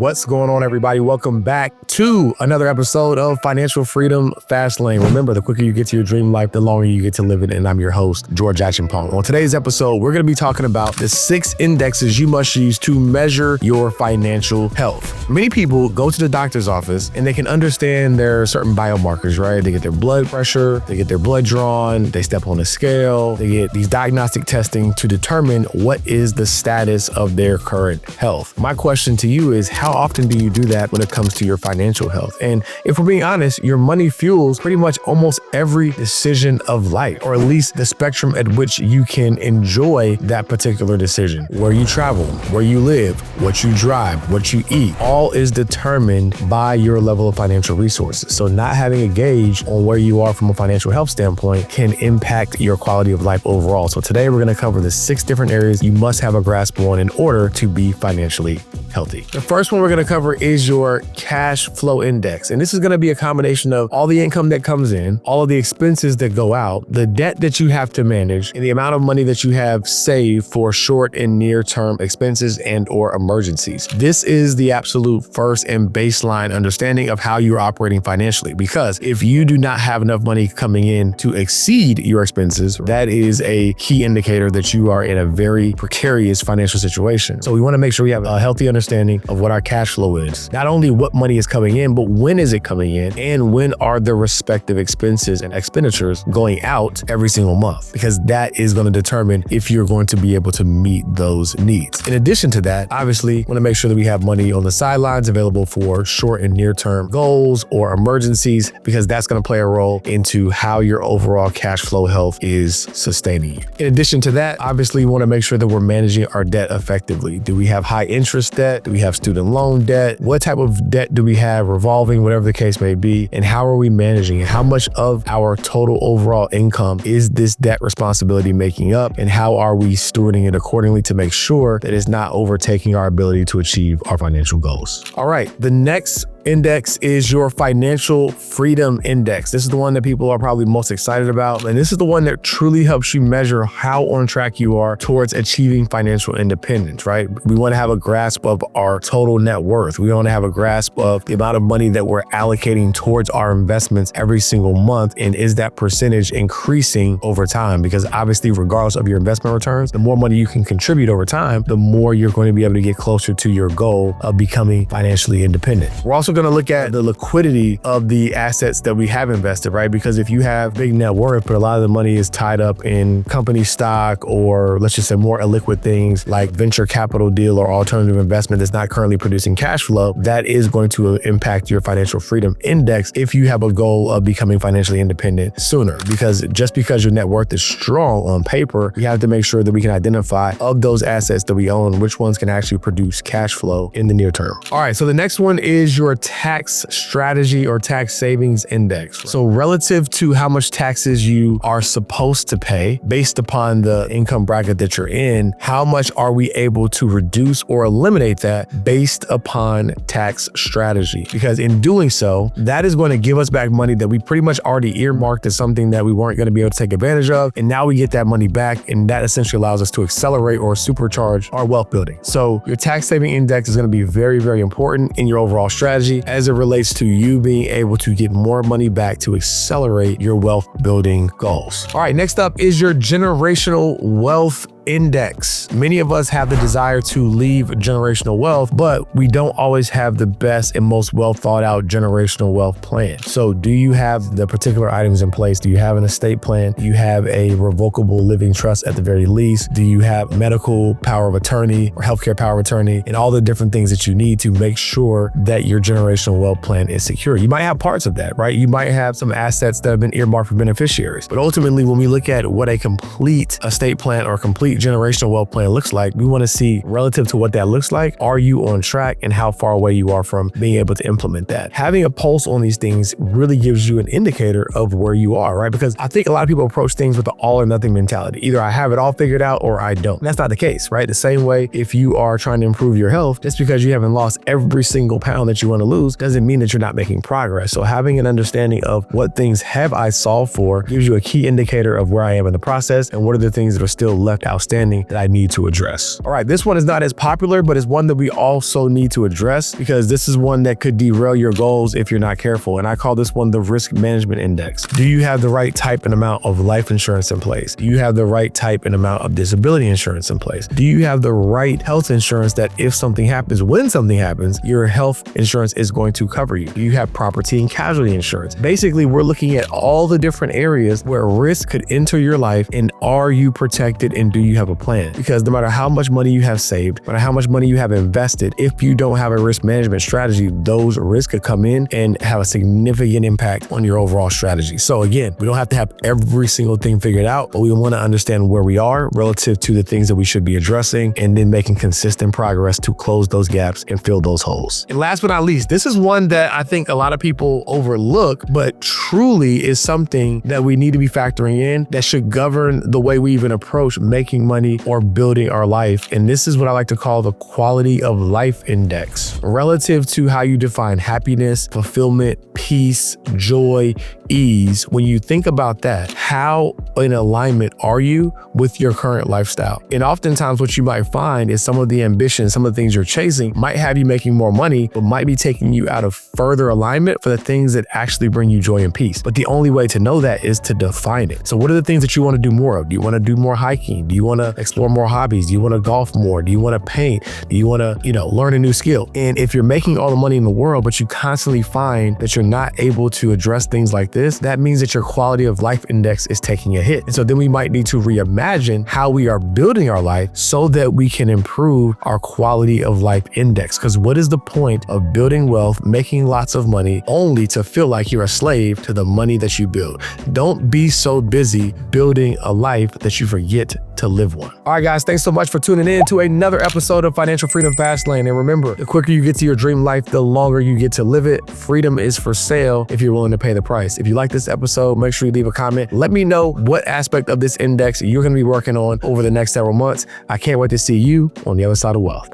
What's going on, everybody? Welcome back to another episode of Financial Freedom Fast Lane. Remember, the quicker you get to your dream life, the longer you get to live it. And I'm your host, George Acheampong. On today's episode, we're going to be talking about the 6 indexes you must use to measure your financial health. Many people go to the doctor's office and they can understand their certain biomarkers, right? They get their blood pressure, they get their blood drawn, they step on a scale, they get these diagnostic testing to determine what is the status of their current health. My question to you is, how often do you do that when it comes to your financial health? And if we're being honest, your money fuels pretty much almost every decision of life, or at least the spectrum at which you can enjoy that particular decision. Where you travel, where you live, what you drive, what you eat, all is determined by your level of financial resources. So not having a gauge on where you are from a financial health standpoint can impact your quality of life overall. So today we're going to cover the 6 different areas you must have a grasp on in order to be financially healthy. The first one we're going to cover is your cash flow index. And this is going to be a combination of all the income that comes in, all of the expenses that go out, the debt that you have to manage, and the amount of money that you have saved for short and near-term expenses and or emergencies. This is the absolute first and baseline understanding of how you're operating financially. Because if you do not have enough money coming in to exceed your expenses, that is a key indicator that you are in a very precarious financial situation. So we want to make sure we have a healthy understanding of what our cash flow is. Not only what money is coming in, but when is it coming in and when are the respective expenses and expenditures going out every single month, because that is going to determine if you're going to be able to meet those needs. In addition to that, obviously, we want to make sure that we have money on the sidelines available for short and near-term goals or emergencies, because that's going to play a role into how your overall cash flow health is sustaining you. In addition to that, obviously, we want to make sure that we're managing our debt effectively. Do we have high interest debt? Do we have student loan debt? What type of debt do we have, revolving, whatever the case may be? And how are we managing it? How much of our total overall income is this debt responsibility making up? And how are we stewarding it accordingly to make sure that it's not overtaking our ability to achieve our financial goals? All right, the next index is your financial freedom index. This is the one that people are probably most excited about. And this is the one that truly helps you measure how on track you are towards achieving financial independence, right? We want to have a grasp of our total net worth. We want to have a grasp of the amount of money that we're allocating towards our investments every single month. And is that percentage increasing over time? Because obviously, regardless of your investment returns, the more money you can contribute over time, the more you're going to be able to get closer to your goal of becoming financially independent. We're also going to look at the liquidity of the assets that we have invested, right? Because if you have big net worth, but a lot of the money is tied up in company stock, or let's just say more illiquid things like venture capital deal or alternative investment that's not currently producing cash flow, that is going to impact your financial freedom index if you have a goal of becoming financially independent sooner. Because just because your net worth is strong on paper, we have to make sure that we can identify of those assets that we own, which ones can actually produce cash flow in the near term. All right, so the next one is your tax strategy or tax savings index. So relative to how much taxes you are supposed to pay based upon the income bracket that you're in, how much are we able to reduce or eliminate that based upon tax strategy? Because in doing so, that is going to give us back money that we pretty much already earmarked as something that we weren't going to be able to take advantage of. And now we get that money back, and that essentially allows us to accelerate or supercharge our wealth building. So your tax saving index is going to be very, very important in your overall strategy as it relates to you being able to get more money back to accelerate your wealth building goals. All right, next up is your generational wealth index. Many of us have the desire to leave generational wealth, but we don't always have the best and most well thought out generational wealth plan. So do you have the particular items in place? Do you have an estate plan? Do you have a revocable living trust at the very least? Do you have medical power of attorney or healthcare power of attorney, and all the different things that you need to make sure that your generational wealth plan is secure? You might have parts of that, right? You might have some assets that have been earmarked for beneficiaries, but ultimately when we look at what a complete estate plan or complete generational wealth plan looks like, we want to see relative to what that looks like, are you on track and how far away you are from being able to implement that? Having a pulse on these things really gives you an indicator of where you are, right? Because I think a lot of people approach things with the all or nothing mentality. Either I have it all figured out or I don't. And that's not the case, right? The same way if you are trying to improve your health, just because you haven't lost every single pound that you want to lose doesn't mean that you're not making progress. So having an understanding of what things have I solved for gives you a key indicator of where I am in the process and what are the things that are still left outstanding outstanding that I need to address. All right, this one is not as popular, but it's one that we also need to address because this is one that could derail your goals if you're not careful. And I call this one the risk management index. Do you have the right type and amount of life insurance in place? Do you have the right type and amount of disability insurance in place? Do you have the right health insurance that if something happens, when something happens, your health insurance is going to cover you? Do you have property and casualty insurance? Basically, we're looking at all the different areas where risk could enter your life, and are you protected and do you have a plan? Because no matter how much money you have saved, no matter how much money you have invested, if you don't have a risk management strategy, those risks could come in and have a significant impact on your overall strategy. So again, we don't have to have every single thing figured out, but we want to understand where we are relative to the things that we should be addressing, and then making consistent progress to close those gaps and fill those holes. And last but not least, this is one that I think a lot of people overlook, but truly is something that we need to be factoring in that should govern the way we even approach making money or building our life. And this is what I like to call the quality of life index, relative to how you define happiness, fulfillment, peace, joy, ease. When you think about that, how in alignment are you with your current lifestyle? And oftentimes what you might find is some of the ambition, some of the things you're chasing might have you making more money, but might be taking you out of further alignment for the things that actually bring you joy and peace. But the only way to know that is to define it. So what are the things that you want to do more of? Do you want to do more hiking? Do you want to explore more hobbies? Do you want to golf more? Do you want to paint? Do you want to, learn a new skill? And if you're making all the money in the world, but you constantly find that you're not able to address things like this, that means that your quality of life index is taking a hit. And so then we might need to reimagine how we are building our life so that we can improve our quality of life index. Because what is the point of building wealth, making lots of money, only to feel like you're a slave to the money that you build? Don't be so busy building a life that you forget to live one. All right, guys, thanks so much for tuning in to another episode of Financial Freedom Fast Lane. And remember, the quicker you get to your dream life, the longer you get to live it. Freedom is for sale if you're willing to pay the price. If you like this episode, make sure you leave a comment. Let me know what aspect of this index you're going to be working on over the next several months. I can't wait to see you on the other side of wealth.